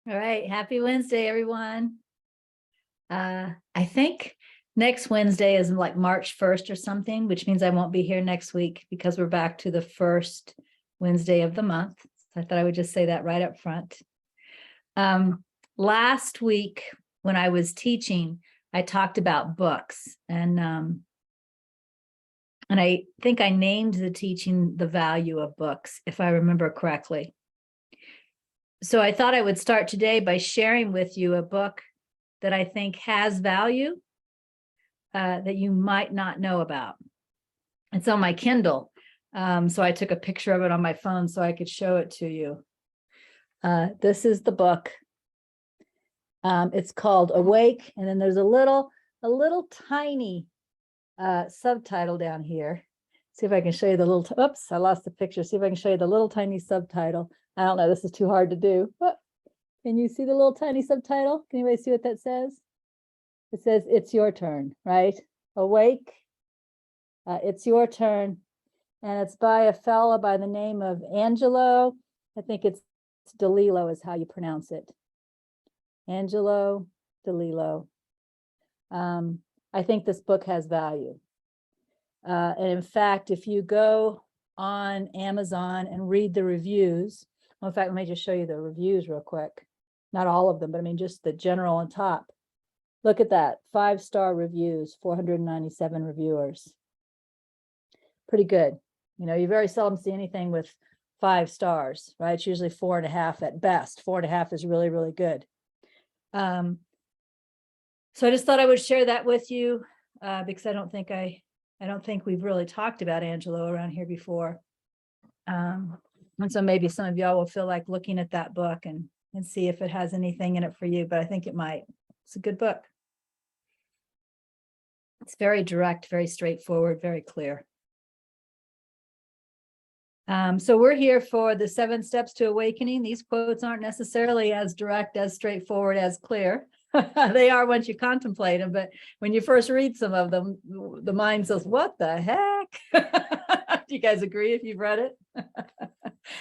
All right. Happy Wednesday, everyone. I think next Wednesday is like March 1st or something, which means I won't be here next week because we're back to the first Wednesday of the month. So I thought I would just say that right up front. Last week when I was teaching, I talked about books, and I think I named the teaching The Value of Books, if I remember correctly. So I thought I would start today by sharing with you a book that I think has value that you might not know about. It's on my Kindle. So I took a picture of it on my phone so I could show it to you. This is the book. It's called Awake, and then there's a little tiny subtitle down here. See if I can show you the little, oops, I lost the picture. See if I can show you the little tiny subtitle. I don't know, this is too hard to do. But can you see the little tiny subtitle? Can anybody see what that says? It says, it's your turn, right? Awake, it's your turn. And it's by a fellow by the name of Angelo. I think it's DeLillo is how you pronounce it. Angelo DeLillo. I think this book has value. And in fact, if you go on Amazon and read the reviews, well, in fact, let me just show you the reviews real quick. Not all of them, but I mean, just the general on top. Look at that, 5-star reviews, 497 reviewers. Pretty good. You know, you very seldom see anything with 5 stars, right? It's usually 4.5 at best. 4.5 is really, really good. So I just thought I would share that with you because I don't think we've really talked about Angelo around here before. And so maybe some of y'all will feel like looking at that book and see if it has anything in it for you, but I think it might. It's a good book. It's very direct, very straightforward, very clear. So we're here for the 7 steps to awakening. These quotes aren't necessarily as direct, as straightforward, as clear. They are once you contemplate them, but when you first read some of them, the mind says, what the heck? Do you guys agree if you've read it?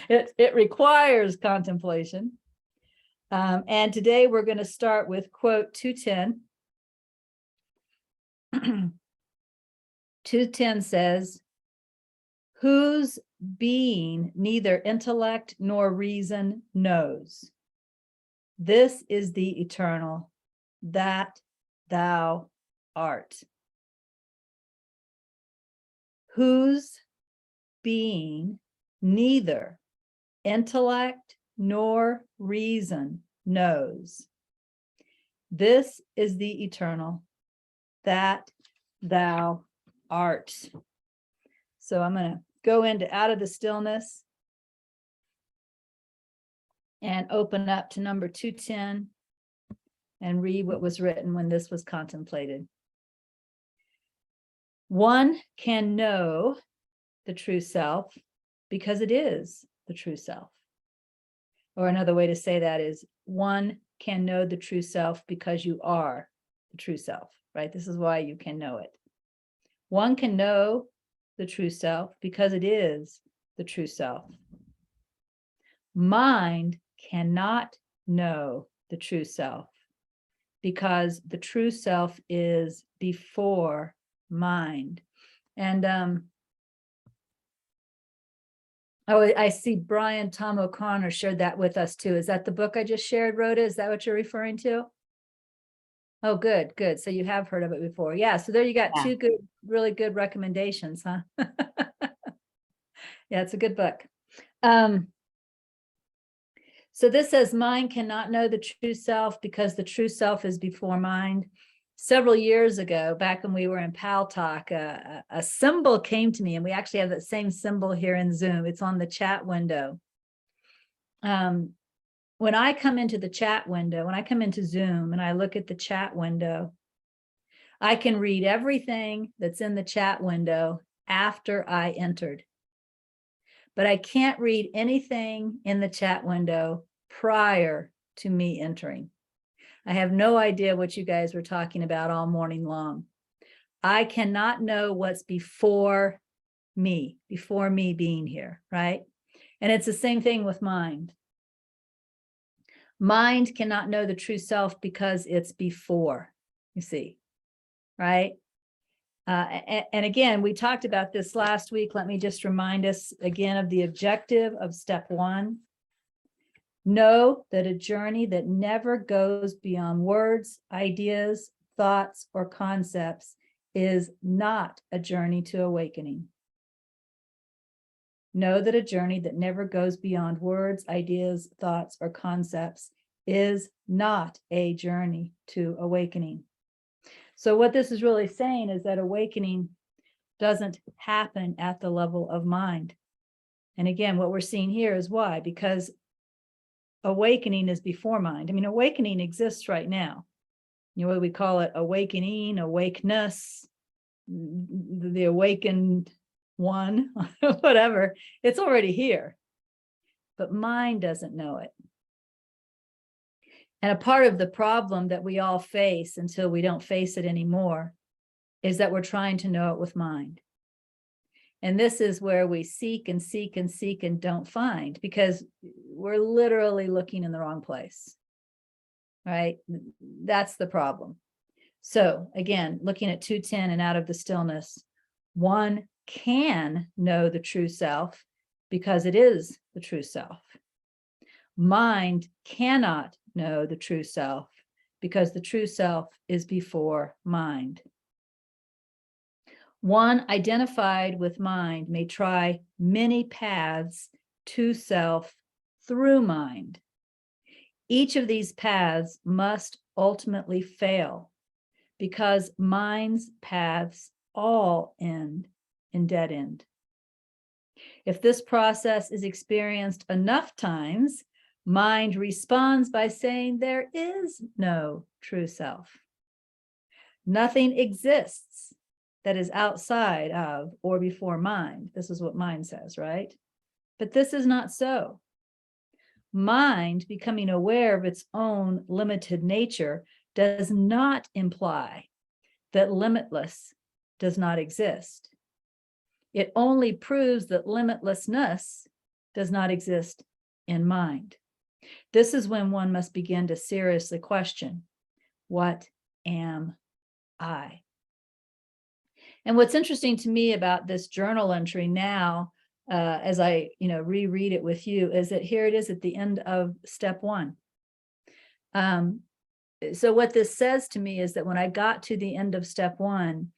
It requires contemplation. And today we're going to start with quote 210. 210 says, whose being neither intellect nor reason knows. This is the eternal, that thou art. Whose being neither intellect nor reason knows. This is the eternal, that thou art. So I'm going to go into Out of the Stillness and open up to number 210 and read what was written when this was contemplated. One can know the true self because it is the true self. Or another way to say that is, one can know the true self because you are the true self, right? This is why you can know it. One can know the true self because it is the true self. Mind cannot know the true self because the true self is before mind. And I see Brian Tom O'Connor shared that with us too. Is that the book I just shared, Rhoda? Is that what you're referring to? Oh, good, good. So you have heard of it before. Yeah, so there you got 2 good, really good recommendations, huh? Yeah, it's a good book. So this says, mind cannot know the true self because the true self is before mind. Several years ago, back when we were in Pal Talk, a symbol came to me, and we actually have that same symbol here in Zoom. It's on the chat window. When I come into the chat window, when I come into Zoom and I look at the chat window, I can read everything that's in the chat window after I entered. But I can't read anything in the chat window prior to me entering. I have no idea what you guys were talking about all morning long. I cannot know what's before me being here, right? And it's the same thing with mind. Mind cannot know the true self because it's before, you see, right? And again, we talked about this last week. Let me just remind us again of the objective of step 1. Know that a journey that never goes beyond words, ideas, thoughts, or concepts is not a journey to awakening. Know that a journey that never goes beyond words, ideas, thoughts, or concepts is not a journey to awakening. So what this is really saying is that awakening doesn't happen at the level of mind. And again, what we're seeing here is why, because awakening is before mind. I mean, awakening exists right now. You know what we call it, awakening, awakeness, the awakened one, whatever, it's already here, but mind doesn't know it. And a part of the problem that we all face until we don't face it anymore is that we're trying to know it with mind. And this is where we seek and seek and seek and don't find, because we're literally looking in the wrong place, right? That's the problem. So again, looking at 210 and out of the stillness, one can know the true self because it is the true self. Mind cannot know the true self because the true self is before mind. One identified with mind may try many paths to self through mind. Each of these paths must ultimately fail because mind's paths all end in dead end. If this process is experienced enough times, mind responds by saying there is no true self. Nothing exists that is outside of or before mind. This is what mind says, right? But this is not so. Mind becoming aware of its own limited nature does not imply that limitless does not exist. It only proves that limitlessness does not exist in mind. This is when one must begin to seriously question, what am I? And what's interesting to me about this journal entry now, as I reread it with you, is that here it is at the end of step 1. So what this says to me is that when I got to the end of step 1,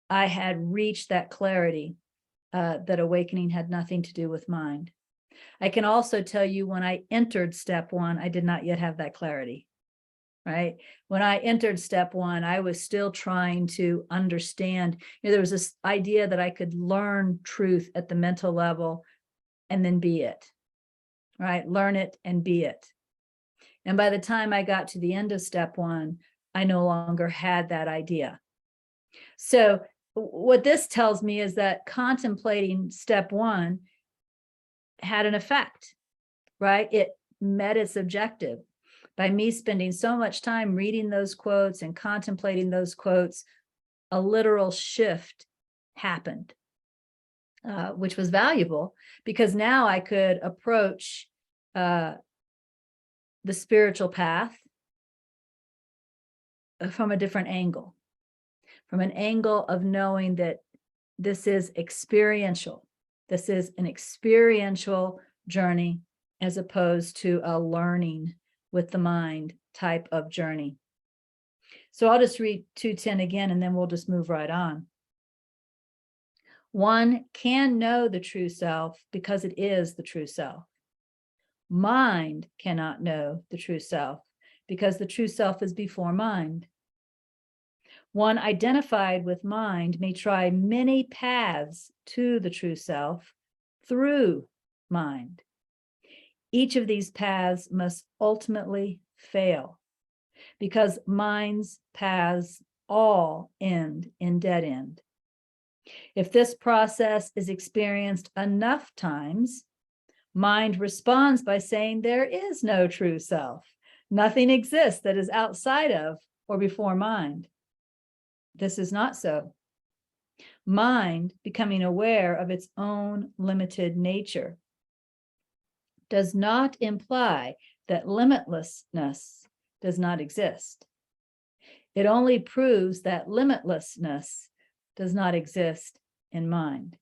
I had reached that clarity that awakening had nothing to do with mind. I can also tell you when I entered step 1, I did not yet have that clarity, right? When I entered step 1, I was still trying to understand. There was this idea that I could learn truth at the mental level and then be it, right? Learn it and be it. And by the time I got to the end of step 1, I no longer had that idea. So what this tells me is that contemplating step 1 had an effect, right? It met its objective. By me spending so much time reading those quotes and contemplating those quotes, a literal shift happened, which was valuable because now I could approach the spiritual path from a different angle, from an angle of knowing that this is experiential. This is an experiential journey as opposed to a learning with the mind type of journey. So I'll just read 210 again, and then we'll just move right on. One can know the true self because it is the true self. Mind cannot know the true self because the true self is before mind. One identified with mind may try many paths to the true self through mind. Each of these paths must ultimately fail because mind's paths all end in dead end. If this process is experienced enough times, mind responds by saying there is no true self. Nothing exists that is outside of or before mind. This is not so. Mind, becoming aware of its own limited nature, does not imply that limitlessness does not exist. It only proves that limitlessness does not exist in mind.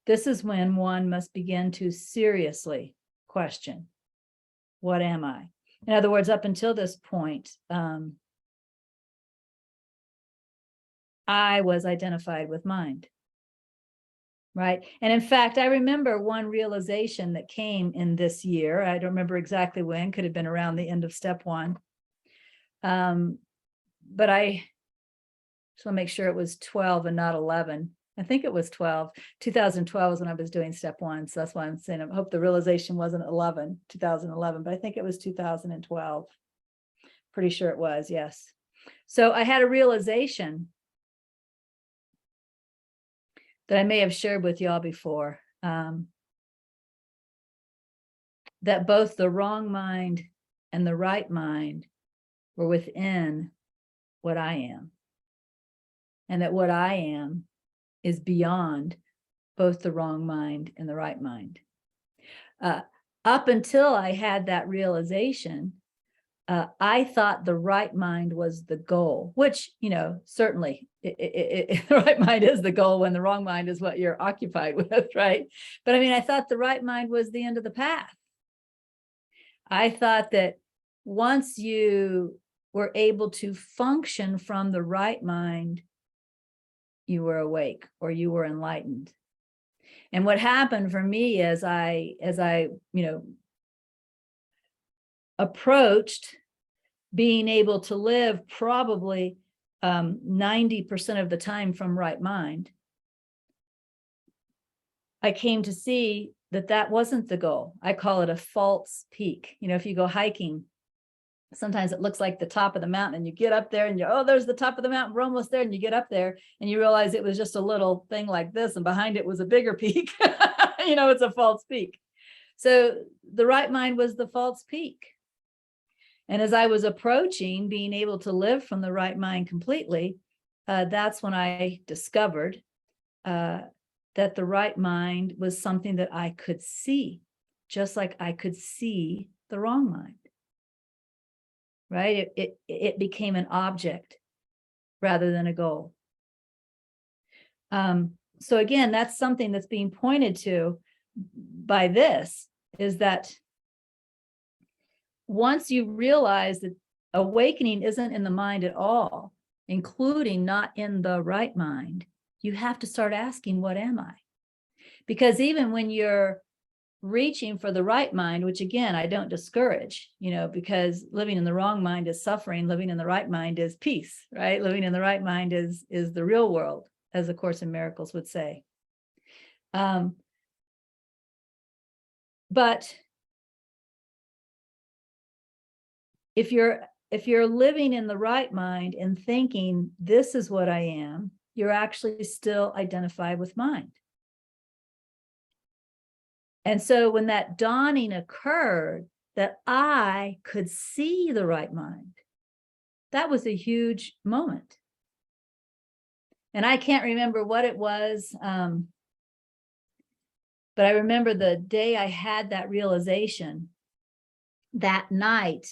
This is when one must begin to seriously question, what am I? In other words, up until this point, I was identified with mind, right? And in fact, I remember one realization that came in this year. I don't remember exactly when, could have been around the end of step one. But I just want to make sure it was 12 and not 11. I think it was 12. 2012 was when I was doing step one. So that's why I'm saying, I hope the realization wasn't 2011, but I think it was 2012. Pretty sure it was, yes. So I had a realization that I may have shared with y'all before, that both the wrong mind and the right mind were within what I am, and that what I am is beyond both the wrong mind and the right mind. Up until I had that realization, I thought the right mind was the goal, which, certainly the right mind is the goal when the wrong mind is what you're occupied with, right? But I mean, I thought the right mind was the end of the path. I thought that once you were able to function from the right mind, you were awake or you were enlightened. And what happened for me as I approached being able to live probably 90% of the time from right mind, I came to see that that wasn't the goal. I call it a false peak. If you go hiking, sometimes it looks like the top of the mountain and you get up there and you're, oh, there's the top of the mountain, we're almost there. And you get up there and you realize it was just a little thing like this, and behind it was a bigger peak. It's a false peak. So the right mind was the false peak. And as I was approaching being able to live from the right mind completely, that's when I discovered that the right mind was something that I could see, just like I could see the wrong mind. Right? It became an object rather than a goal. So again, that's something that's being pointed to by this, is that once you realize that awakening isn't in the mind at all, including not in the right mind, you have to start asking, what am I? Because even when you're reaching for the right mind, which again, I don't discourage, because living in the wrong mind is suffering, living in the right mind is peace, right? Living in the right mind is the real world, as the Course in Miracles would say. But if you're living in the right mind and thinking, this is what I am, you're actually still identified with mind. And so when that dawning occurred, that I could see the right mind, that was a huge moment. And I can't remember what it was, but I remember the day I had that realization, that night,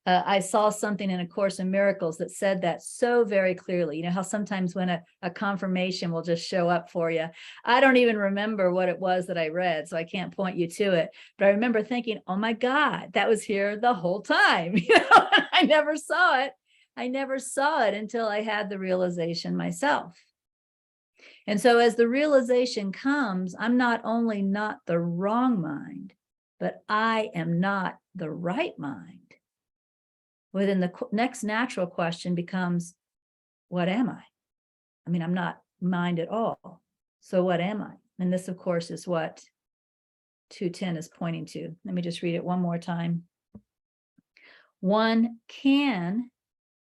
I saw something in A Course in Miracles that said that so very clearly. How sometimes when a confirmation will just show up for you. I don't even remember what it was that I read, so I can't point you to it. But I remember thinking, oh my God, that was here the whole time. I never saw it. I never saw it until I had the realization myself. And so as the realization comes, I'm not only not the wrong mind, but I am not the right mind. Well, then the next natural question becomes, what am I? I mean, I'm not mind at all. So what am I? And this, of course, is what 210 is pointing to. Let me just read it one more time. One can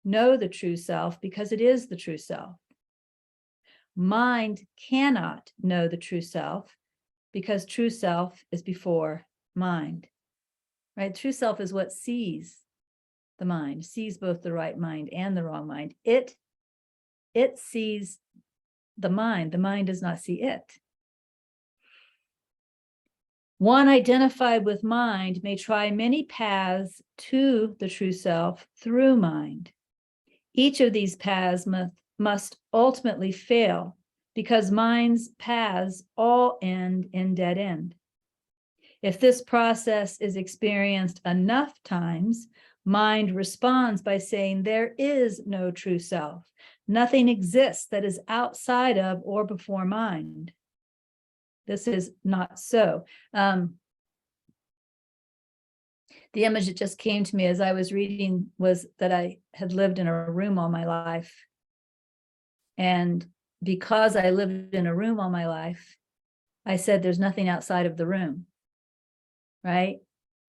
know the true self because it is the true self. Mind cannot know the true self because true self is before mind, right? True self is what sees the mind, sees both the right mind and the wrong mind. It sees the mind does not see it. One identified with mind may try many paths to the true self through mind. Each of these paths must ultimately fail because mind's paths all end in dead end. If this process is experienced enough times, mind responds by saying there is no true self. Nothing exists that is outside of or before mind. This is not so. The image that just came to me as I was reading was that I had lived in a room all my life. And because I lived in a room all my life, I said, there's nothing outside of the room, right?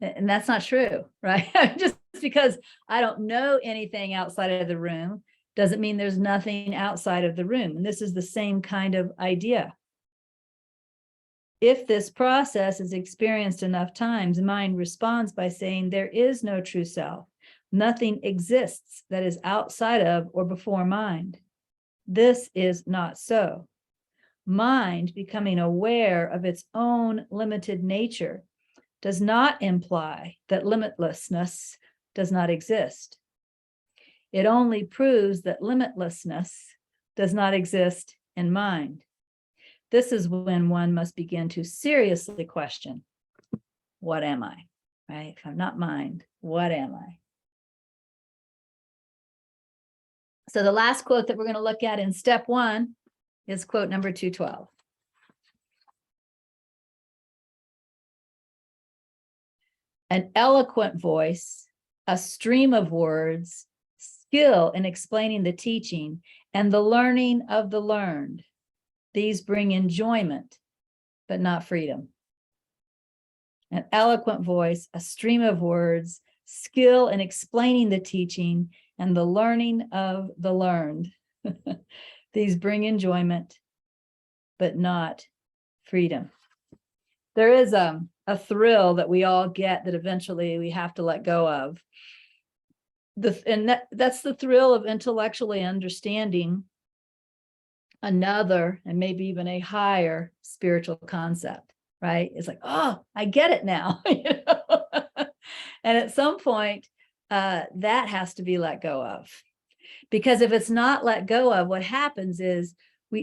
And that's not true, right? Just because I don't know anything outside of the room doesn't mean there's nothing outside of the room. And this is the same kind of idea. If this process is experienced enough times, mind responds by saying there is no true self. Nothing exists that is outside of or before mind. This is not so. Mind becoming aware of its own limited nature does not imply that limitlessness does not exist. It only proves that limitlessness does not exist in mind. This is when one must begin to seriously question, what am I? Right? If I'm not mind, what am I? So the last quote that we're going to look at in step 1 is quote number 212. An eloquent voice, a stream of words, skill in explaining the teaching, and the learning of the learned. These bring enjoyment, but not freedom. An eloquent voice, a stream of words, skill in explaining the teaching, and the learning of the learned. These bring enjoyment, but not freedom. There is a thrill that we all get that eventually we have to let go of. That's the thrill of intellectually understanding another and maybe even a higher spiritual concept, right? It's like, oh, I get it now. And at some point, that has to be let go of. Because if it's not let go of, what happens is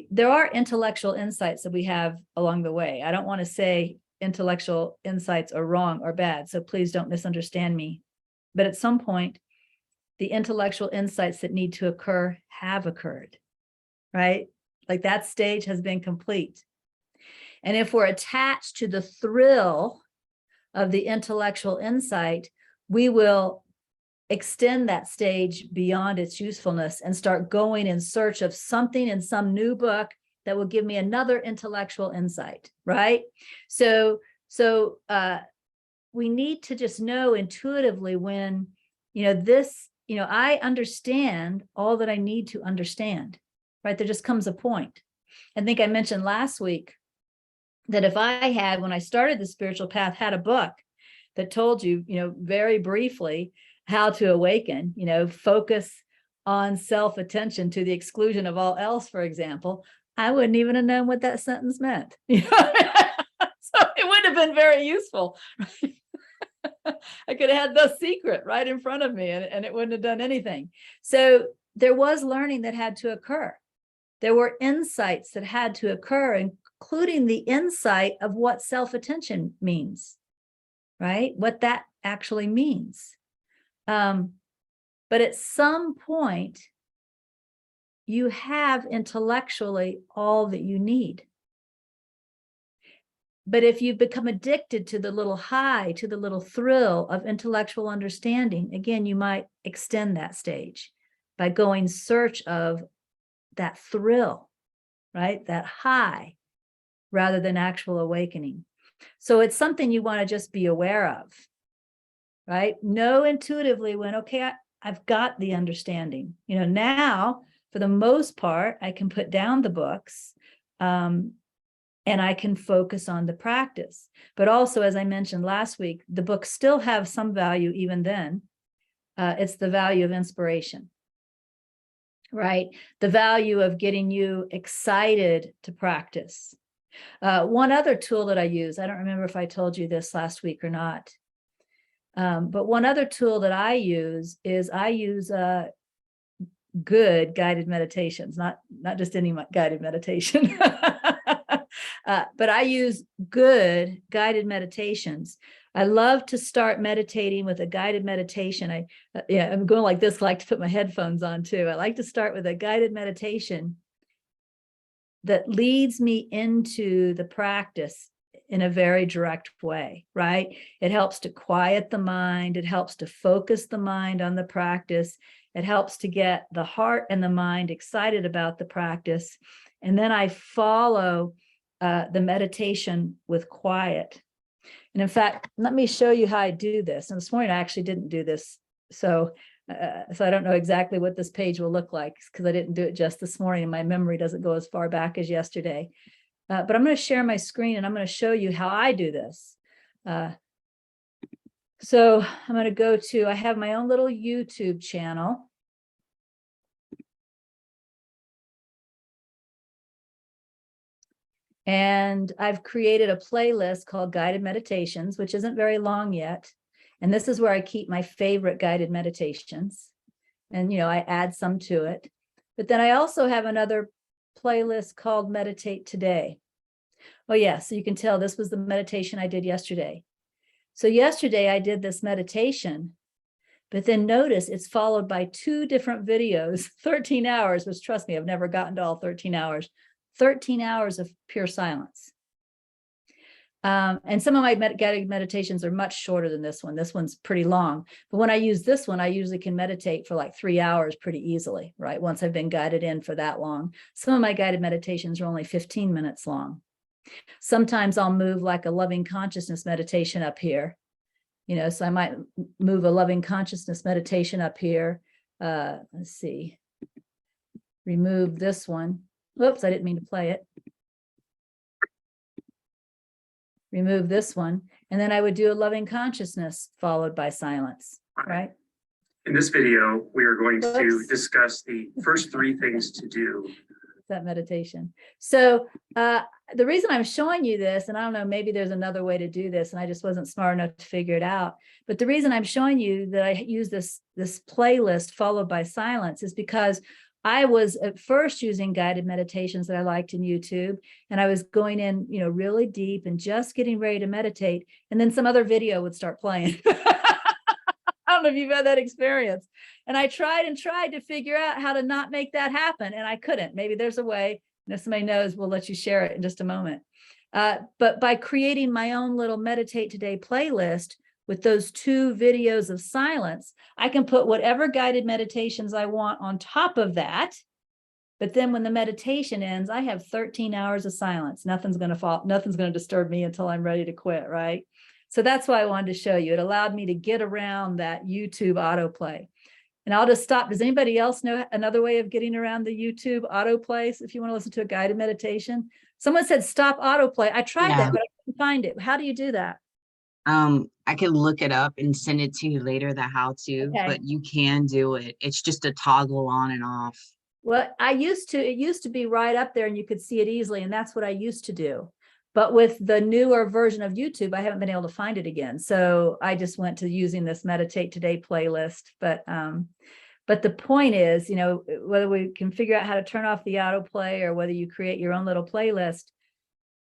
there are intellectual insights that we have along the way. I don't want to say intellectual insights are wrong or bad, so please don't misunderstand me. But at some point, the intellectual insights that need to occur have occurred, right? Like that stage has been complete. And if we're attached to the thrill of the intellectual insight, we will extend that stage beyond its usefulness and start going in search of something in some new book that will give me another intellectual insight, right? So we need to just know intuitively when, I understand all that I need to understand, right? There just comes a point. I think I mentioned last week that if I had, when I started the spiritual path, had a book that told you, very briefly how to awaken, focus on self-attention to the exclusion of all else, for example, I wouldn't even have known what that sentence meant. So it would have been very useful. Right? I could have had the secret right in front of me and it wouldn't have done anything. So there was learning that had to occur. There were insights that had to occur, including the insight of what self-attention means, right? What that actually means. But at some point, you have intellectually all that you need. But if you become addicted to the little high, to the little thrill of intellectual understanding, again, you might extend that stage by going in search of that thrill, right? That high, rather than actual awakening. So it's something you want to just be aware of, right? Know intuitively when, okay, I've got the understanding. Now, for the most part, I can put down the books and I can focus on the practice. But also, as I mentioned last week, the books still have some value even then. It's the value of inspiration, right? The value of getting you excited to practice. One other tool that I use, I don't remember if I told you this last week or not, but one other tool that I use is good guided meditations, not just any guided meditation, but I use good guided meditations. I love to start meditating with a guided meditation. I'm going like this. I like to put my headphones on too. I like to start with a guided meditation that leads me into the practice in a very direct way, right? It helps to quiet the mind. It helps to focus the mind on the practice. It helps to get the heart and the mind excited about the practice. And then I follow the meditation with quiet. And in fact, let me show you how I do this. And this morning, I actually didn't do this. So I don't know exactly what this page will look like because I didn't do it just this morning and my memory doesn't go as far back as yesterday. But I'm going to share my screen and I'm going to show you how I do this. So I'm going to go to, I have my own little YouTube channel. And I've created a playlist called Guided Meditations, which isn't very long yet. And this is where I keep my favorite guided meditations. And, I add some to it. But then I also have another playlist called Meditate Today. Oh, yeah. So you can tell this was the meditation I did yesterday. So yesterday I did this meditation, but then notice it's followed by 2 different videos, 13 hours, which trust me, I've never gotten to all 13 hours, 13 hours of pure silence. And some of my guided meditations are much shorter than this one. This one's pretty long. But when I use this one, I usually can meditate for like 3 hours pretty easily, right? Once I've been guided in for that long. Some of my guided meditations are only 15 minutes long. Sometimes I'll move like a loving consciousness meditation up here. So I might move a loving consciousness meditation up here. Let's see. Remove this one. Whoops, I didn't mean to play it. Remove this one. And then I would do a loving consciousness followed by silence, right? In this video, we are going to discuss the first 3 things to do. That meditation. So the reason I'm showing you this, and I don't know, maybe there's another way to do this, and I just wasn't smart enough to figure it out. But the reason I'm showing you that I use this playlist followed by silence is because I was at first using guided meditations that I liked in YouTube, and I was going in, really deep and just getting ready to meditate. And then some other video would start playing. I don't know if you've had that experience. And I tried to figure out how to not make that happen. And I couldn't. Maybe there's a way. And if somebody knows, we'll let you share it in just a moment. But by creating my own little Meditate Today playlist with those 2 videos of silence, I can put whatever guided meditations I want on top of that. But then when the meditation ends, I have 13 hours of silence. Nothing's going to disturb me until I'm ready to quit, right? So that's why I wanted to show you. It allowed me to get around that YouTube autoplay. And I'll just stop. Does anybody else know another way of getting around the YouTube autoplay? If you want to listen to a guided meditation, someone said stop autoplay. I tried that, but I couldn't find it. How do you do that? I can look it up and send it to you later, the how-to, but you can do it. It's just a toggle on and off. Well, it used to be right up there and you could see it easily. And that's what I used to do. But with the newer version of YouTube, I haven't been able to find it again. So I just went to using this Meditate Today playlist. But the point is, whether we can figure out how to turn off the autoplay or whether you create your own little playlist,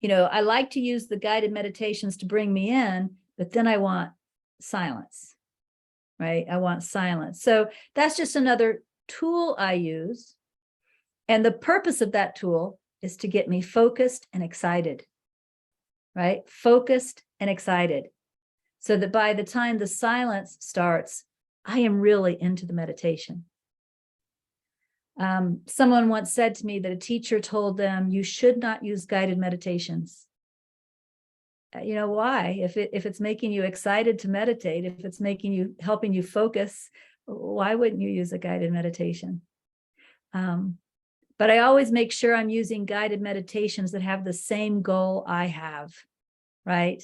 I like to use the guided meditations to bring me in, but then I want silence, right? I want silence. So that's just another tool I use. And the purpose of that tool is to get me focused and excited. Right? Focused and excited. So that by the time the silence starts, I am really into the meditation. Someone once said to me that a teacher told them, you should not use guided meditations. Why? If it's making you excited to meditate, if it's helping you focus, why wouldn't you use a guided meditation? But I always make sure I'm using guided meditations that have the same goal I have, right?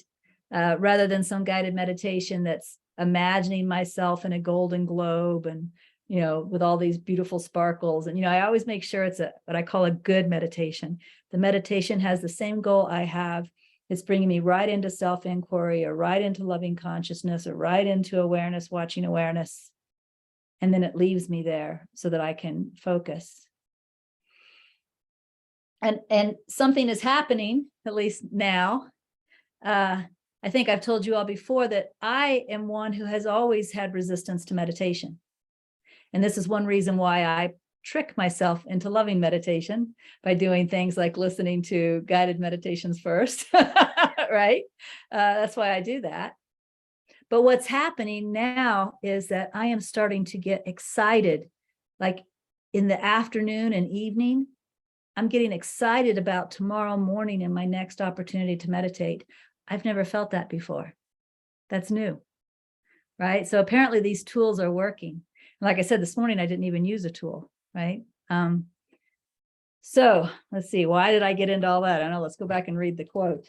Rather than some guided meditation that's imagining myself in a golden globe and, with all these beautiful sparkles. And, I always make sure it's what I call a good meditation. The meditation has the same goal I have. It's bringing me right into self-inquiry, or right into loving consciousness, or right into awareness, watching awareness. And then it leaves me there so that I can focus. And something is happening, at least now. I think I've told you all before that I am one who has always had resistance to meditation. And this is one reason why I trick myself into loving meditation, by doing things like listening to guided meditations first, right? That's why I do that. But what's happening now is that I am starting to get excited, like in the afternoon and evening. I'm getting excited about tomorrow morning and my next opportunity to meditate. I've never felt that before. That's new, right? So apparently these tools are working. Like I said, this morning, I didn't even use a tool, right? So let's see, why did I get into all that? I don't know, let's go back and read the quote.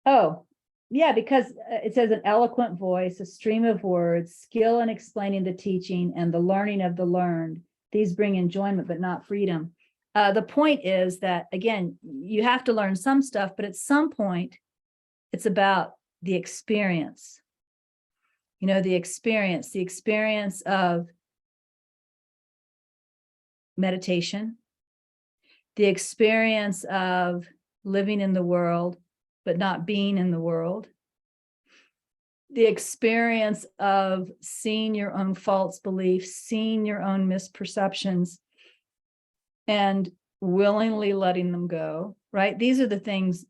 Oh, yeah, because it says an eloquent voice, a stream of words, skill in explaining the teaching, and the learning of the learned. These bring enjoyment, but not freedom. The point is that, again, you have to learn some stuff, but at some point, it's about the experience. You know, the experience of meditation, the experience of living in the world, but not being in the world, the experience of seeing your own false beliefs, seeing your own misperceptions, and willingly letting them go, right? These are the things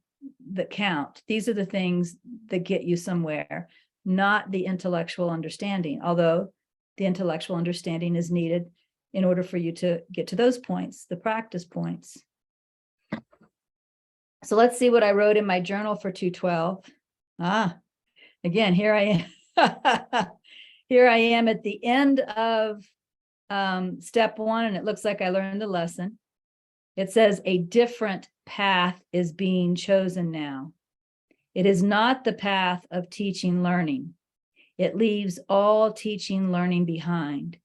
that count. These are the things that get you somewhere, not the intellectual understanding, although the intellectual understanding is needed in order for you to get to those points, the practice points. So let's see what I wrote in my journal for 212. Again, here I am. Here I am at the end of step 1, and it looks like I learned the lesson. It says a different path is being chosen now. It is not the path of teaching learning. It leaves all teaching learning behind.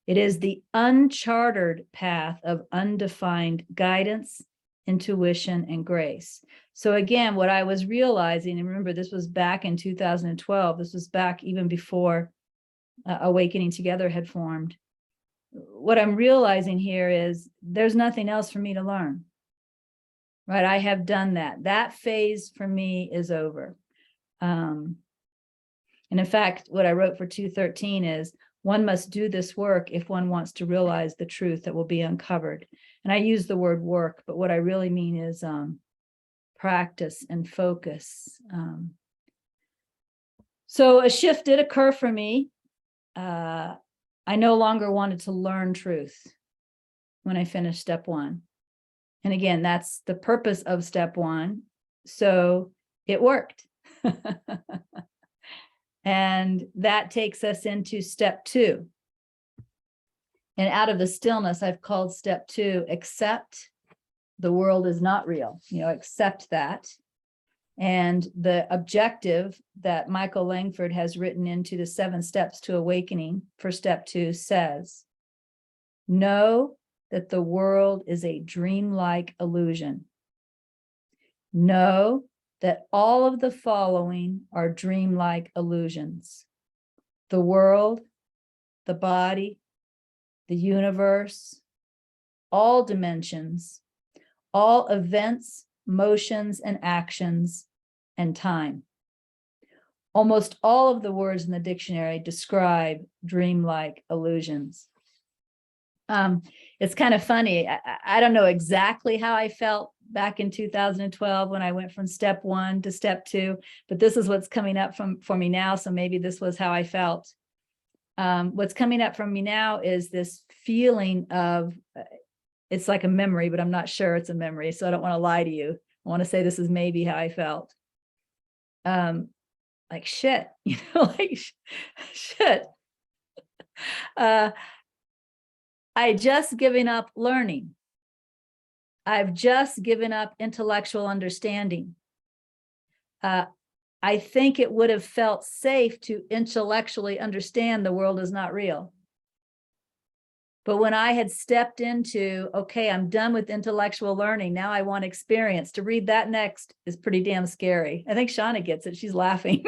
It is the unchartered path of undefined guidance, intuition, and grace. So again, what I was realizing, and remember, this was back in 2012, this was back even before Awakening Together had formed. What I'm realizing here is there's nothing else for me to learn, right? I have done that. That phase for me is over. And in fact, what I wrote for 213 is, one must do this work if one wants to realize the truth that will be uncovered. And I use the word work, but what I really mean is practice and focus. So a shift did occur for me. I no longer wanted to learn truth when I finished step 1. And again, that's the purpose of step 1. So it worked. And that takes us into step 2. And out of the stillness, I've called step 2, accept the world is not real, accept that. And the objective that Michael Langford has written into the 7 steps to awakening for step 2 says, know that the world is a dreamlike illusion. Know that all of the following are dreamlike illusions: the world, the body, the universe, all dimensions, all events, motions, and actions, and time. Almost all of the words in the dictionary describe dreamlike illusions. It's kind of funny. I don't know exactly how I felt back in 2012 when I went from step 1 to step 2, but this is what's coming up for me now. So maybe this was how I felt. What's coming up from me now is this feeling of, it's like a memory, but I'm not sure it's a memory. So I don't want to lie to you. I want to say this is maybe how I felt. Like shit, like shit. I just given up learning. I've just given up intellectual understanding. I think it would have felt safe to intellectually understand the world is not real. But when I had stepped into, okay, I'm done with intellectual learning. Now I want experience. To read that next is pretty damn scary. I think Shauna gets it. She's laughing.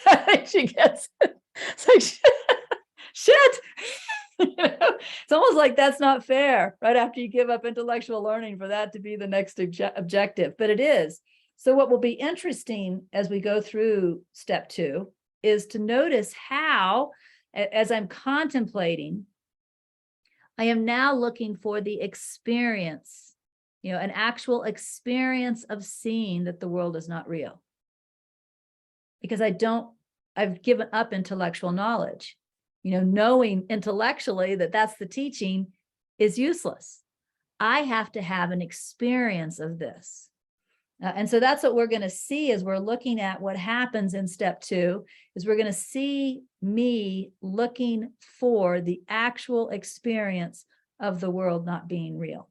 I think she gets it. It's like, shit. It's almost like that's not fair right after you give up intellectual learning for that to be the next objective, but it is. So what will be interesting as we go through step 2 is to notice how, as I'm contemplating, I am now looking for the experience, an actual experience of seeing that the world is not real. Because I've given up intellectual knowledge. Knowing intellectually that that's the teaching is useless. I have to have an experience of this. And so that's what we're going to see as we're looking at what happens in step 2, is we're going to see me looking for the actual experience of the world not being real.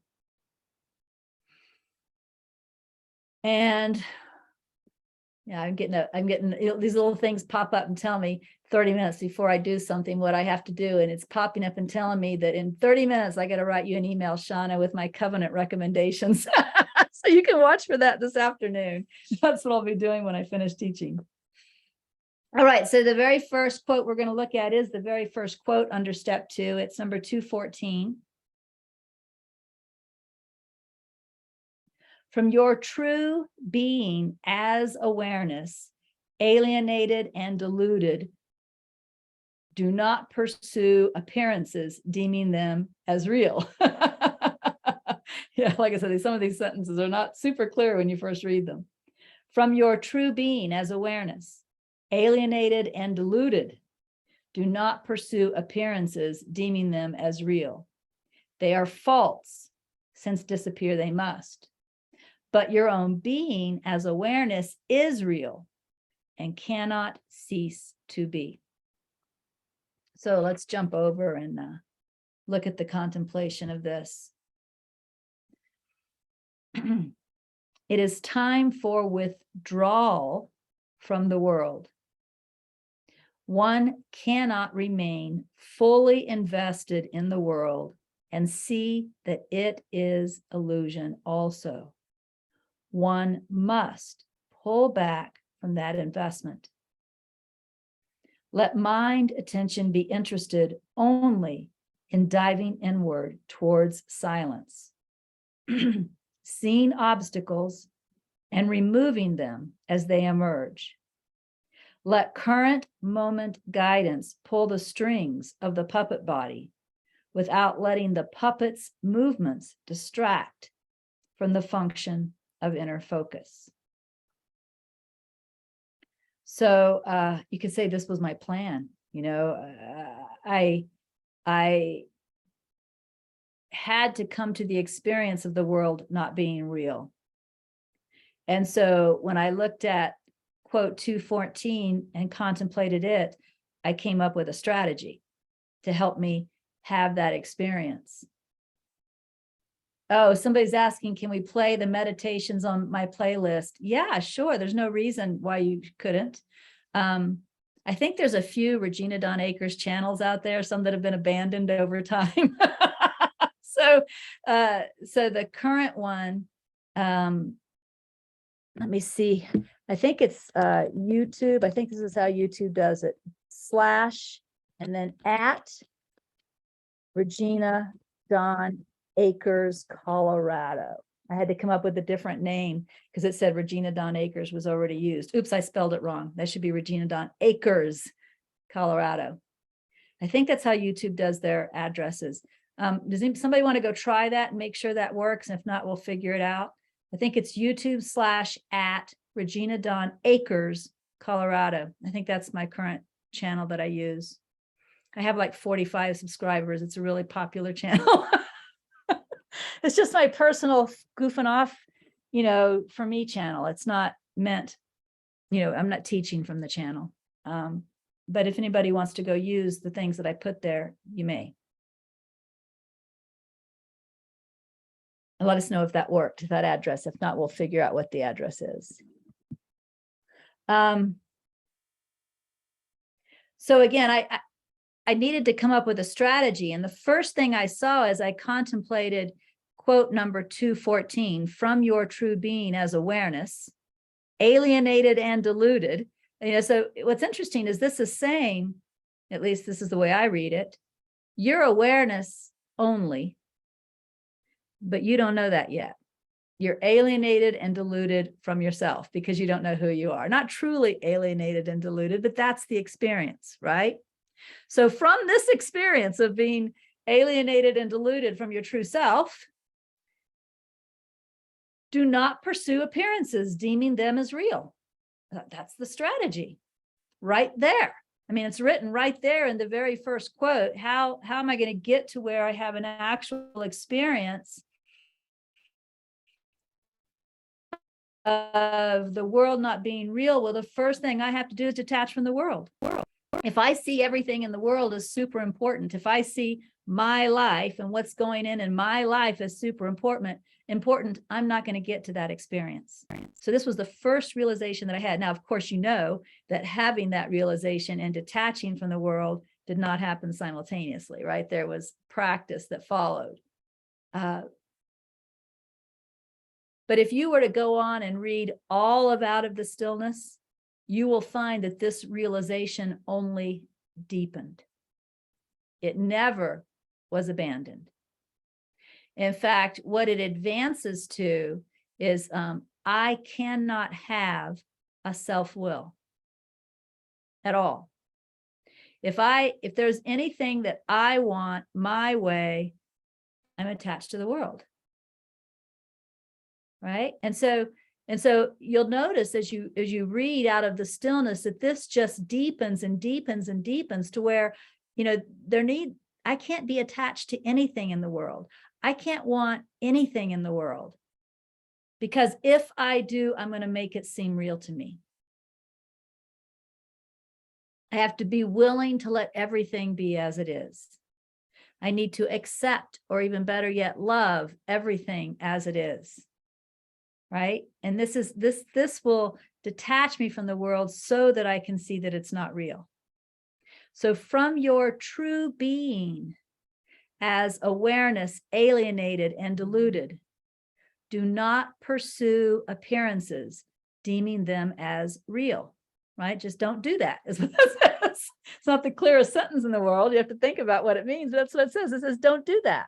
And yeah, I'm getting these little things pop up and tell me 30 minutes before I do something what I have to do. And it's popping up and telling me that in 30 minutes, I got to write you an email, Shauna, with my covenant recommendations. So you can watch for that this afternoon. That's what I'll be doing when I finish teaching. All right. So the very first quote we're going to look at is the very first quote under step 2. It's number 214. From your true being as awareness, alienated and deluded, do not pursue appearances, deeming them as real. Yeah, like I said, some of these sentences are not super clear when you first read them. From your true being as awareness, alienated and deluded, do not pursue appearances, deeming them as real. They are false, since disappear they must. But your own being as awareness is real and cannot cease to be. So let's jump over and look at the contemplation of this. It is time for withdrawal from the world. One cannot remain fully invested in the world and see that it is illusion also. One must pull back from that investment. Let mind attention be interested only in diving inward towards silence, seeing obstacles and removing them as they emerge. Let current moment guidance pull the strings of the puppet body without letting the puppet's movements distract from the function of inner focus. So you could say this was my plan. I had to come to the experience of the world not being real. And so when I looked at quote 214 and contemplated it, I came up with a strategy to help me have that experience. Oh, somebody's asking, can we play the meditations on my playlist? Yeah, sure. There's no reason why you couldn't. I think there's a few Regina Dawn Akers channels out there, some that have been abandoned over time. So the current one, let me see. I think it's YouTube. I think this is how YouTube does it. / and then at Regina Dawn Akers, Colorado. I had to come up with a different name because it said Regina Dawn Akers was already used. Oops, I spelled it wrong. That should be Regina Dawn Akers, Colorado. I think that's how YouTube does their addresses. Does somebody want to go try that and make sure that works? And if not, we'll figure it out. I think it's YouTube / at Regina Dawn Akers, Colorado. I think that's my current channel that I use. I have like 45 subscribers. It's a really popular channel. It's just my personal goofing off, for me channel. It's not meant, I'm not teaching from the channel. But if anybody wants to go use the things that I put there, you may. And let us know if that worked, that address. If not, we'll figure out what the address is. So again, I needed to come up with a strategy. And the first thing I saw as I contemplated quote number 214, from your true being as awareness, alienated and deluded. So what's interesting is this is saying, at least this is the way I read it, your awareness only, but you don't know that yet. You're alienated and deluded from yourself because you don't know who you are. Not truly alienated and deluded, but that's the experience, right? So from this experience of being alienated and deluded from your true self, do not pursue appearances, deeming them as real. That's the strategy right there. I mean, it's written right there in the very first quote. How am I going to get to where I have an actual experience of the world not being real? Well, the first thing I have to do is detach from the world. If I see everything in the world as super important, if I see my life and what's going in my life as super important, I'm not going to get to that experience. So this was the first realization that I had. Now, of course, you know that having that realization and detaching from the world did not happen simultaneously, right? There was practice that followed. But if you were to go on and read all of Out of the Stillness, you will find that this realization only deepened. It never was abandoned. In fact, what it advances to is I cannot have a self-will at all. If there's anything that I want my way, I'm attached to the world. Right? And so you'll notice as you read Out of the Stillness that this just deepens and deepens and deepens to where, I can't be attached to anything in the world. I can't want anything in the world, because if I do, I'm going to make it seem real to me. I have to be willing to let everything be as it is. I need to accept, or even better yet, love everything as it is. Right? And this will detach me from the world so that I can see that it's not real. So from your true being as awareness, alienated and deluded, do not pursue appearances, deeming them as real, right? Just don't do that, is what that says. It's not the clearest sentence in the world. You have to think about what it means, but that's what it says. It says, don't do that.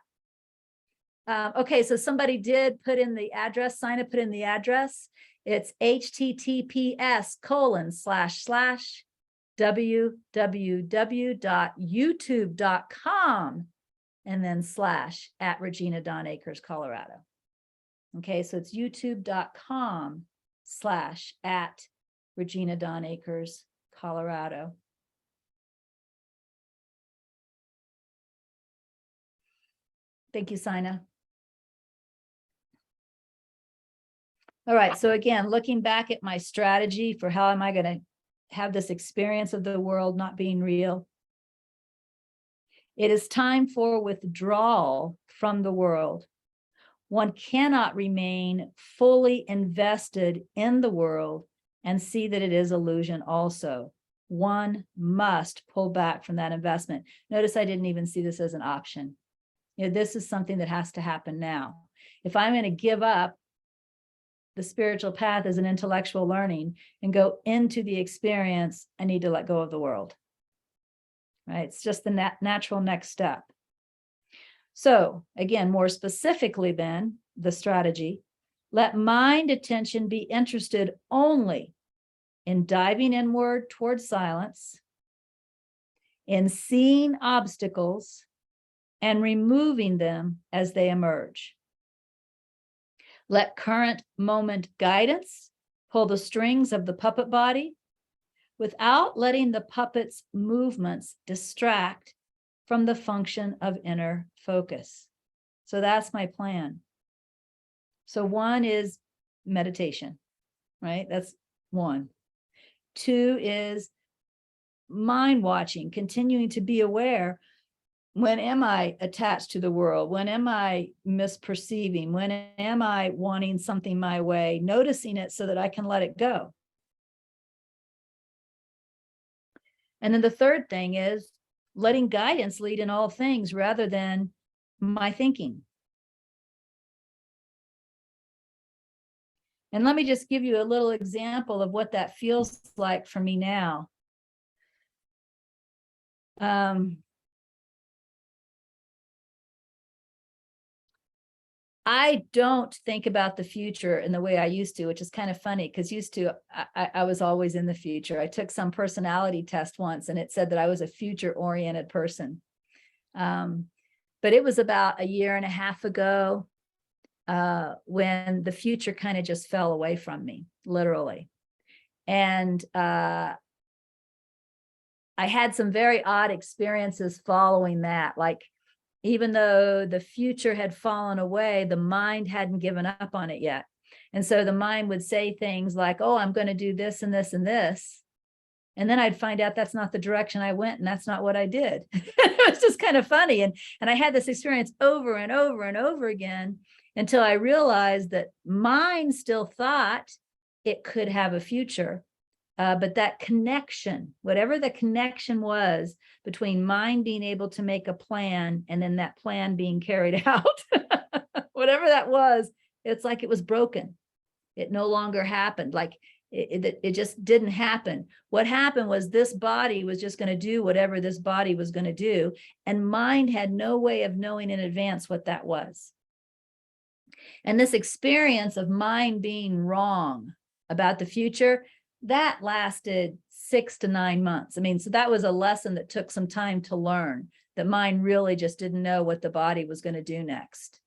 Okay, so somebody did put in the address, Sina put in the address. It's https://www.youtube.com and then / Regina Dawn Acres, Colorado. Okay, so it's youtube.com / Regina Dawn Acres, Colorado. Thank you, Sina. All right, so again, looking back at my strategy for how am I going to have this experience of the world not being real. It is time for withdrawal from the world. One cannot remain fully invested in the world and see that it is illusion also. One must pull back from that investment. Notice I didn't even see this as an option. This is something that has to happen now. If I'm going to give up the spiritual path as an intellectual learning and go into the experience, I need to let go of the world. Right? It's just the natural next step. So again, more specifically then, the strategy, let mind attention be interested only in diving inward towards silence, in seeing obstacles, and removing them as they emerge. Let current moment guidance pull the strings of the puppet body without letting the puppet's movements distract from the function of inner focus. So that's my plan. So 1 is meditation, right? That's 1. 2 is mind watching, continuing to be aware. When am I attached to the world? When am I misperceiving? When am I wanting something my way? Noticing it so that I can let it go. And then the third thing is letting guidance lead in all things rather than my thinking. And let me just give you a little example of what that feels like for me now. I don't think about the future in the way I used to, which is kind of funny because used to, I was always in the future. I took some personality test once and it said that I was a future-oriented person. But it was about a year and a half ago when the future kind of just fell away from me, literally. And I had some very odd experiences following that, like, even though the future had fallen away, the mind hadn't given up on it yet. And so the mind would say things like, oh, I'm going to do this and this and this. And then I'd find out that's not the direction I went and that's not what I did. It was just kind of funny. And I had this experience over and over and over again until I realized that mind still thought it could have a future. But that connection, whatever the connection was between mind being able to make a plan and then that plan being carried out, whatever that was, it's like it was broken. It no longer happened. Like it just didn't happen. What happened was this body was just going to do whatever this body was going to do. And mind had no way of knowing in advance what that was. And this experience of mind being wrong about the future, that lasted 6 to 9 months. I mean, so that was a lesson that took some time to learn, that mind really just didn't know what the body was going to do next.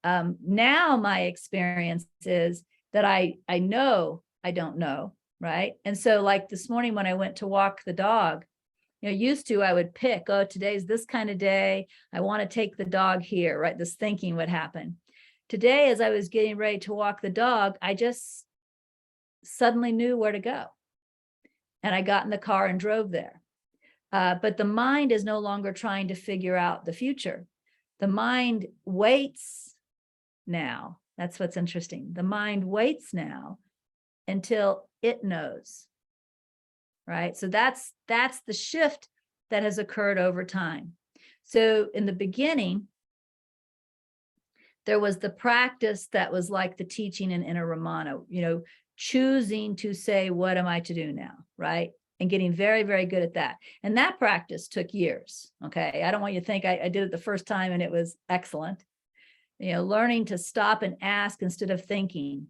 Now my experience is that I know I don't know, right? And so like this morning when I went to walk the dog, used to I would pick, oh, today's this kind of day. I want to take the dog here, right? This thinking would happen. Today, as I was getting ready to walk the dog, I just suddenly knew where to go. And I got in the car and drove there. But the mind is no longer trying to figure out the future. The mind waits now. That's what's interesting. The mind waits now until it knows, right? So that's the shift that has occurred over time. So in the beginning, there was the practice that was like the teaching in Inner Ramana, choosing to say, what am I to do now, right? And getting very, very good at that. And that practice took years, okay? I don't want you to think I did it the first time and it was excellent. Learning to stop and ask instead of thinking.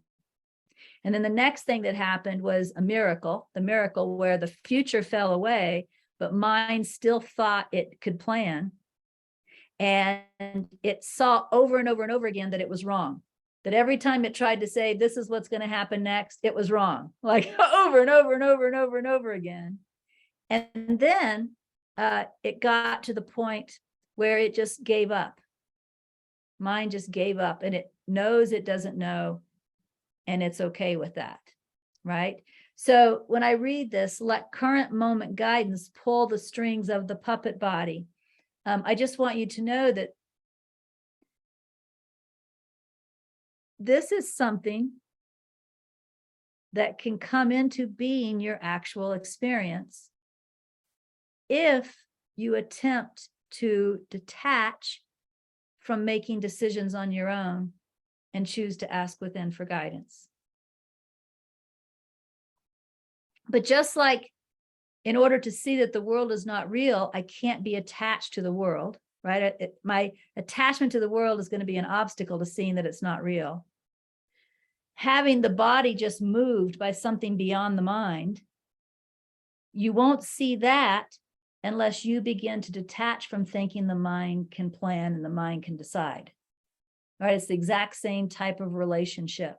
And then the next thing that happened was a miracle, the miracle where the future fell away, but mind still thought it could plan. And it saw over and over and over again that it was wrong. That every time it tried to say, this is what's going to happen next, it was wrong, like over and over and over and over and over again. And then it got to the point where it just gave up. Mind just gave up and it knows it doesn't know, and it's okay with that, right? So when I read this, let current moment guidance pull the strings of the puppet body. I just want you to know that this is something that can come into being your actual experience if you attempt to detach from making decisions on your own and choose to ask within for guidance. But just like in order to see that the world is not real, I can't be attached to the world, right? My attachment to the world is going to be an obstacle to seeing that it's not real. Having the body just moved by something beyond the mind, you won't see that unless you begin to detach from thinking the mind can plan and the mind can decide. Right? It's the exact same type of relationship.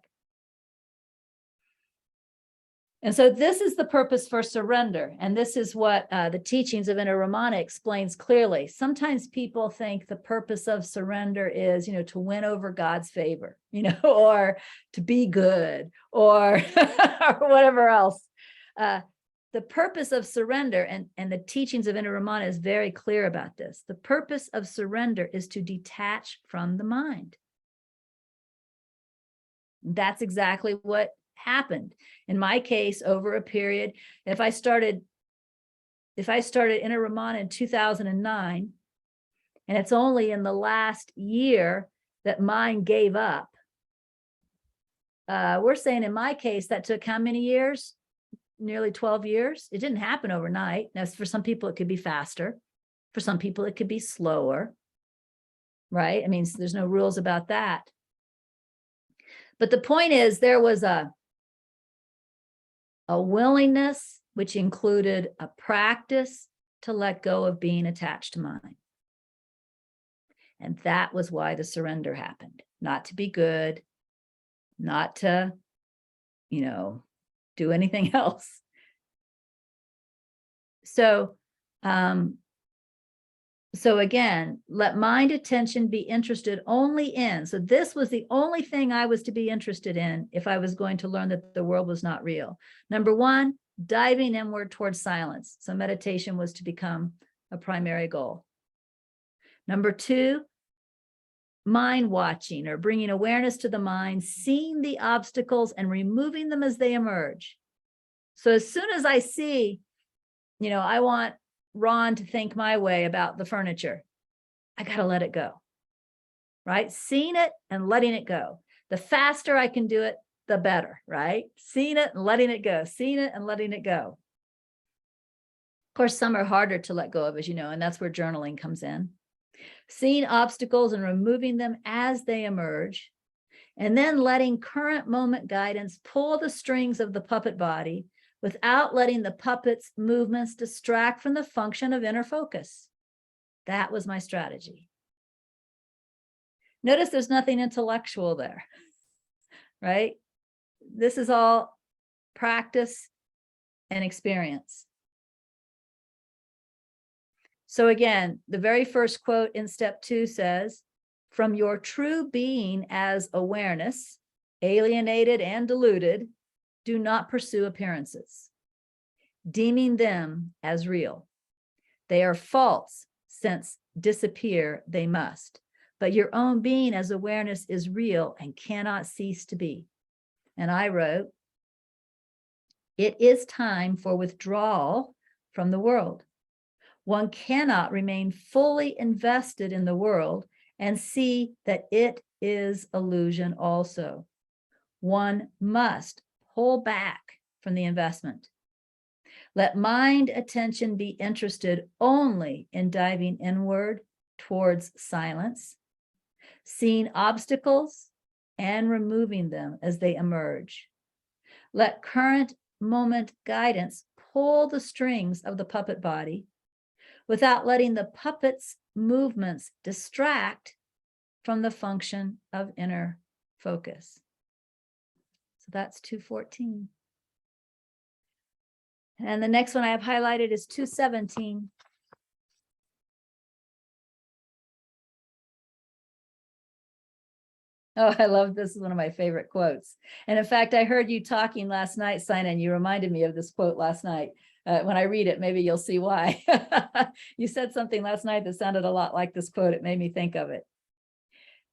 And so this is the purpose for surrender. And this is what the teachings of Inner Ramana explains clearly. Sometimes people think the purpose of surrender is, to win over God's favor, or to be good or, or whatever else. The purpose of surrender, and the teachings of Inner Ramana is very clear about this. The purpose of surrender is to detach from the mind. That's exactly what happened. In my case, over a period, if I started if I started Inner Ramana in 2009, and it's only in the last year that mine gave up, we're saying in my case, that took how many years? Nearly 12 years. It didn't happen overnight. Now, for some people, it could be faster. For some people, it could be slower, right? I mean, there's no rules about that. But the point is, there was a willingness, which included a practice to let go of being attached to mind. And that was why the surrender happened. Not to be good, not to, do anything else. So again, let mind attention be interested only in. So this was the only thing I was to be interested in if I was going to learn that the world was not real. Number one, diving inward towards silence. So meditation was to become a primary goal. Number two, mind watching, or bringing awareness to the mind, seeing the obstacles and removing them as they emerge. So as soon as I see, I want Ron to think my way about the furniture, I got to let it go, right? Seeing it and letting it go. The faster I can do it, the better, right? Seeing it and letting it go, seeing it and letting it go. Of course, some are harder to let go of, as you know, and that's where journaling comes in. Seeing obstacles and removing them as they emerge, and then letting current moment guidance pull the strings of the puppet body without letting the puppet's movements distract from the function of inner focus. That was my strategy. Notice there's nothing intellectual there, right? This is all practice and experience. So again, the very first quote in step 2 says, from your true being as awareness, alienated and deluded, do not pursue appearances, deeming them as real. They are false, since disappear they must. But your own being as awareness is real and cannot cease to be. And I wrote, it is time for withdrawal from the world. One cannot remain fully invested in the world and see that it is illusion also. One must pull back from the investment. Let mind attention be interested only in diving inward towards silence, seeing obstacles and removing them as they emerge. Let current moment guidance pull the strings of the puppet body without letting the puppet's movements distract from the function of inner focus. So that's 214. And the next one I have highlighted is 217. Oh, I love this. This is one of my favorite quotes. And in fact, I heard you talking last night, Sina, and you reminded me of this quote last night. When I read it, maybe you'll see why. You said something last night that sounded a lot like this quote. It made me think of it.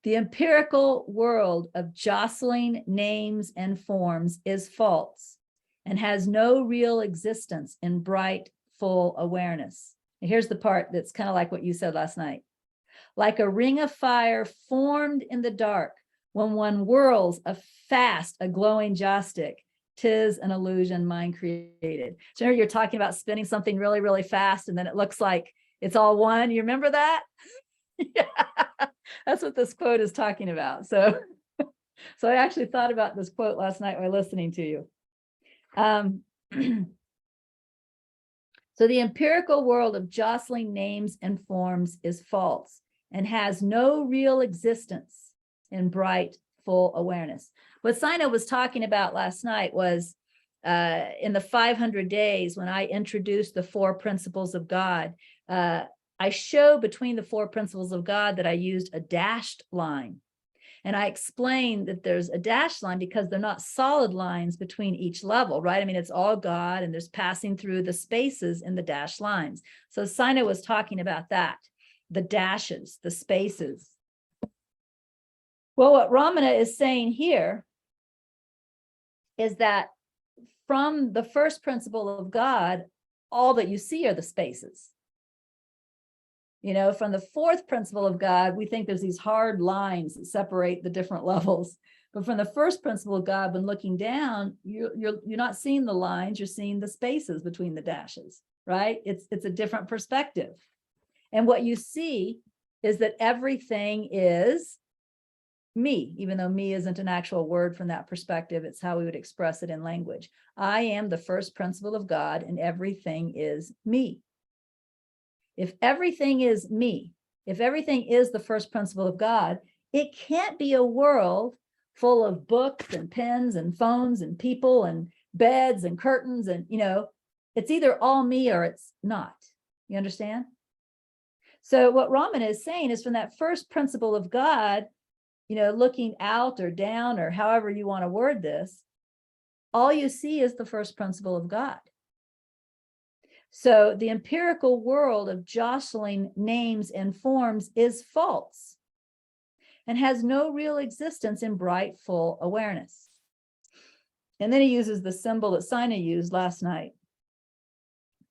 The empirical world of jostling names and forms is false and has no real existence in bright, full awareness. And here's the part that's kind of like what you said last night. Like a ring of fire formed in the dark when one whirls a glowing joss stick, 'tis an illusion mind created. So you're talking about spinning something really, really fast, and then it looks like it's all one. You remember that? Yeah, that's what this quote is talking about. So I actually thought about this quote last night while listening to you. So the empirical world of jostling names and forms is false and has no real existence in bright, full awareness. What Sina was talking about last night was in the 500 days when I introduced the 4 principles of God, I show between the 4 principles of God that I used a dashed line. And I explained that there's a dashed line because they're not solid lines between each level, right? I mean, it's all God, and there's passing through the spaces in the dashed lines. So Sina was talking about that, the dashes, the spaces. Well, what Ramana is saying here is that from the first principle of God, all that you see are the spaces. From the fourth principle of God, we think there's these hard lines that separate the different levels. But from the first principle of God, when looking down, you're not seeing the lines, you're seeing the spaces between the dashes, right? It's a different perspective. And what you see is that everything is me, even though me isn't an actual word from that perspective, it's how we would express it in language. I am the first principle of God, and everything is me. If everything is me, if everything is the first principle of God, it can't be a world full of books and pens and phones and people and beds and curtains and, it's either all me or it's not. You understand? So what Ramana is saying is from that first principle of God, looking out or down or however you want to word this, all you see is the first principle of God. So the empirical world of jostling names and forms is false and has no real existence in bright, full awareness. And then he uses the symbol that Sina used last night.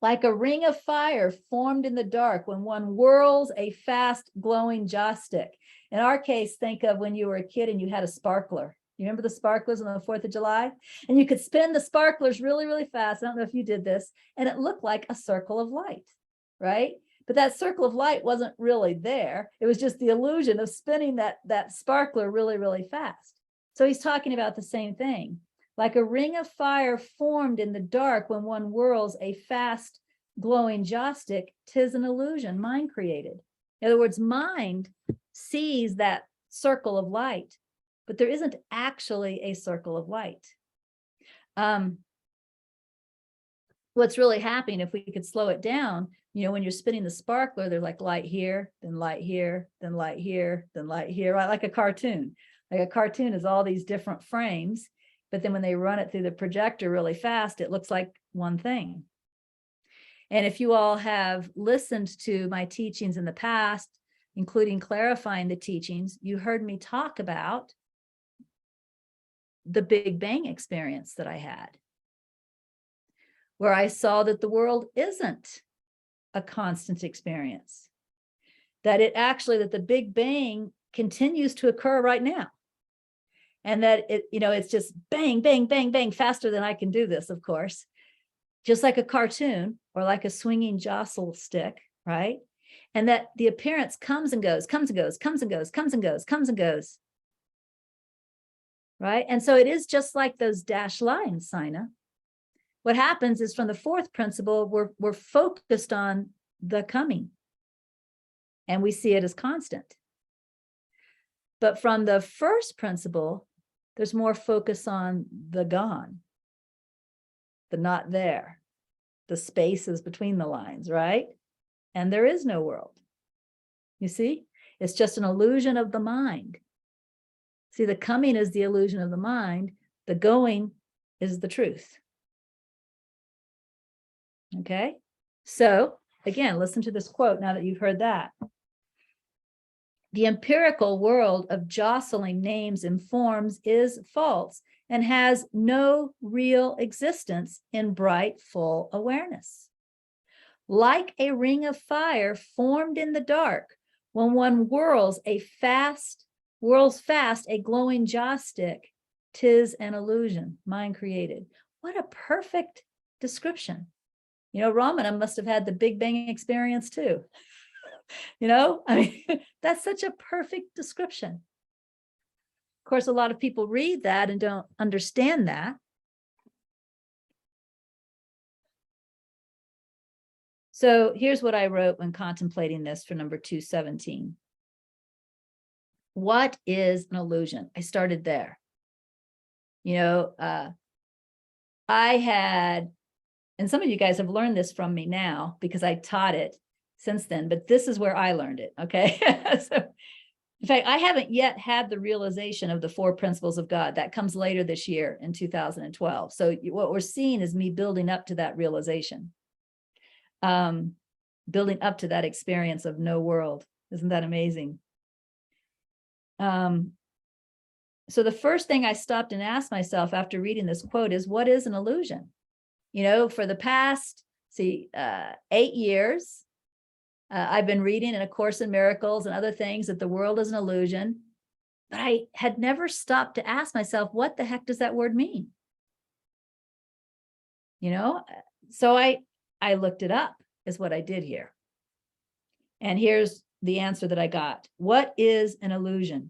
Like a ring of fire formed in the dark when one whirls a fast glowing joss stick. In our case, think of when you were a kid and you had a sparkler. You remember the sparklers on the 4th of July? And you could spin the sparklers really, really fast. I don't know if you did this. And it looked like a circle of light, right? But that circle of light wasn't really there. It was just the illusion of spinning that sparkler really, really fast. So he's talking about the same thing. Like a ring of fire formed in the dark when one whirls a fast glowing joss stick, 'tis an illusion, mind created. In other words, mind sees that circle of light, but there isn't actually a circle of light. What's really happening, if we could slow it down, when you're spinning the sparkler, there's like light here, then light here, then light here, then light here, right? Like a cartoon. Like a cartoon is all these different frames, but then when they run it through the projector really fast, it looks like one thing. And if you all have listened to my teachings in the past, including clarifying the teachings, you heard me talk about the Big Bang experience that I had, where I saw that the world isn't a constant experience, that the Big Bang continues to occur right now. And that it's just bang, bang, bang, bang, faster than I can do this, of course, just like a cartoon or like a swinging jostle stick, right? And that the appearance comes and goes, comes and goes, comes and goes, comes and goes, comes and goes. Right? And so it is just like those dashed lines, Sina. What happens is from the fourth principle, we're focused on the coming and we see it as constant. But from the first principle, there's more focus on the gone, the not there, the spaces between the lines, right? And there is no world. You see, it's just an illusion of the mind. See, the coming is the illusion of the mind. The going is the truth. Okay. So again, listen to this quote now that you've heard that. The empirical world of jostling names and forms is false and has no real existence in bright, full awareness. Like a ring of fire formed in the dark, when one whirls fast a glowing joss stick, 'tis an illusion, mind created. What a perfect description. Ramana must have had the Big Bang experience too. That's such a perfect description. Of course, a lot of people read that and don't understand that. So here's what I wrote when contemplating this for number 217. What is an illusion? I started there. I had, and some of you guys have learned this from me now because I taught it since then, but this is where I learned it, okay? So, in fact, I haven't yet had the realization of the 4 principles of God. That comes later this year in 2012. So what we're seeing is me building up to that realization, building up to that experience of no world. Isn't that amazing? So the first thing I stopped and asked myself after reading this quote is, what is an illusion? For the past see, 8 years. I've been reading in A Course in Miracles and other things that the world is an illusion, but I had never stopped to ask myself, what the heck does that word mean? You know, so I looked it up, is what I did here. And here's the answer that I got. What is an illusion?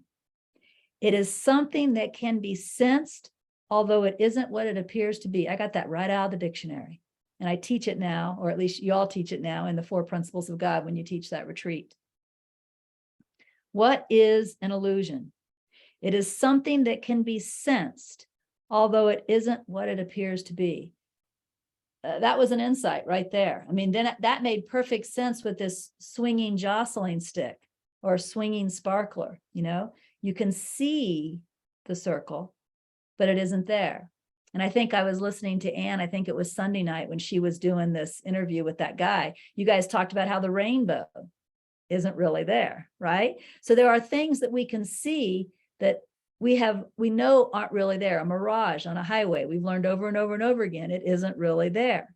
It is something that can be sensed, although it isn't what it appears to be. I got that right out of the dictionary. And I teach it now, or at least you all teach it now in the 4 Principles of God when you teach that retreat. What is an illusion? It is something that can be sensed, although it isn't what it appears to be. That was an insight right there. I mean, then that made perfect sense with this swinging jostling stick or swinging sparkler. You know, you can see the circle, but it isn't there. And I think I was listening to Anne, I think it was Sunday night when she was doing this interview with that guy. You guys talked about how the rainbow isn't really there, right? So there are things that we can see that we know aren't really there. A mirage on a highway, we've learned over and over and over again, it isn't really there.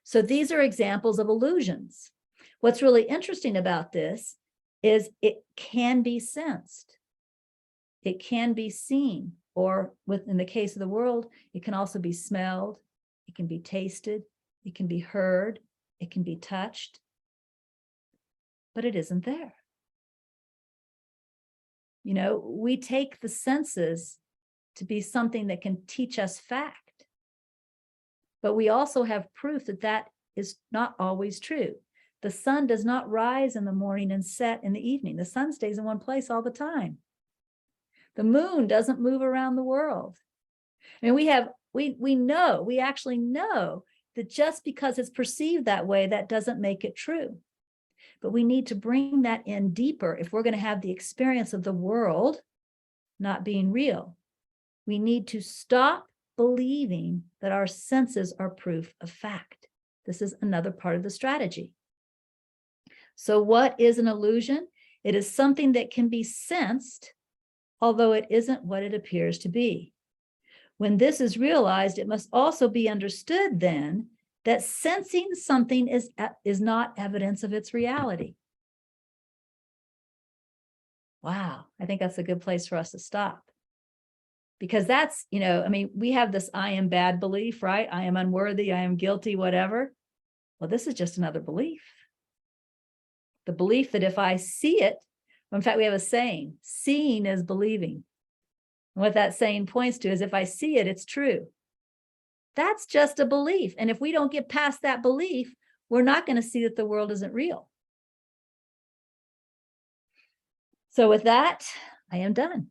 So these are examples of illusions. What's really interesting about this is it can be sensed. It can be seen, or in the case of the world, it can also be smelled, it can be tasted, it can be heard, it can be touched, but it isn't there. You know, we take the senses to be something that can teach us fact, but we also have proof that that is not always true. The sun does not rise in the morning and set in the evening. The sun stays in one place all the time. The moon doesn't move around the world. I mean, we actually know that just because it's perceived that way, that doesn't make it true. But we need to bring that in deeper if we're going to have the experience of the world not being real. We need to stop believing that our senses are proof of fact. This is another part of the strategy. So what is an illusion? It is something that can be sensed, although it isn't what it appears to be. When this is realized, it must also be understood then that sensing something is not evidence of its reality. Wow, I think that's a good place for us to stop. Because that's, you know, I mean, we have this I am bad belief, right? I am unworthy, I am guilty, whatever. Well, this is just another belief. The belief that if I see it, in fact, we have a saying, seeing is believing. And what that saying points to is if I see it, it's true. That's just a belief. And if we don't get past that belief, we're not going to see that the world isn't real. So with that, I am done.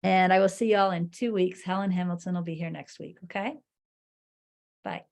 And I will see y'all in 2 weeks. Helen Hamilton will be here next week. Okay? Bye.